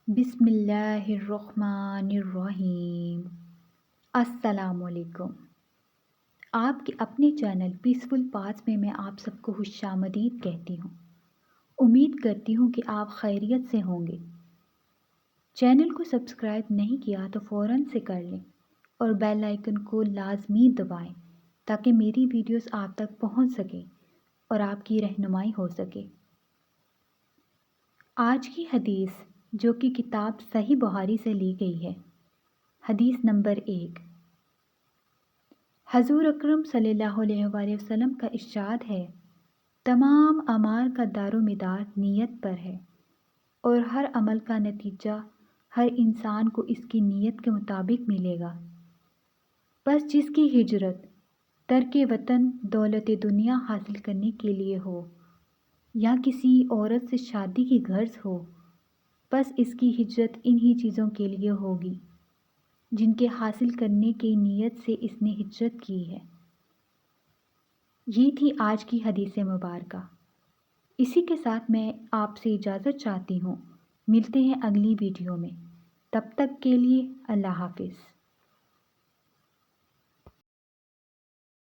بسم اللہ الرحمن الرحیم۔ السلام علیکم۔ آپ کے اپنے چینل پیسفل پاتھ میں آپ سب کو خوش آمدید کہتی ہوں۔ امید کرتی ہوں کہ آپ خیریت سے ہوں گے۔ چینل کو سبسکرائب نہیں کیا تو فوراً سے کر لیں اور بیل آئیکن کو لازمی دبائیں تاکہ میری ویڈیوز آپ تک پہنچ سکیں اور آپ کی رہنمائی ہو سکے۔ آج کی حدیث جو کہ کتاب صحیح بخاری سے لی گئی ہے۔ حدیث نمبر 1۔ حضور اکرم صلی اللہ علیہ وآلہ وسلم کا ارشاد ہے، تمام اعمال کا دار و مدار نیت پر ہے اور ہر عمل کا نتیجہ ہر انسان کو اس کی نیت کے مطابق ملے گا۔ بس جس کی ہجرت ترک وطن دولت دنیا حاصل کرنے کے لیے ہو یا کسی عورت سے شادی کی غرض ہو، بس اس کی ہجرت انہی چیزوں کے لیے ہوگی جن کے حاصل کرنے کی نیت سے اس نے ہجرت کی ہے۔ یہ تھی آج کی حدیث مبارکہ۔ اسی کے ساتھ میں آپ سے اجازت چاہتی ہوں۔ ملتے ہیں اگلی ویڈیو میں۔ تب تک کے لیے اللہ حافظ۔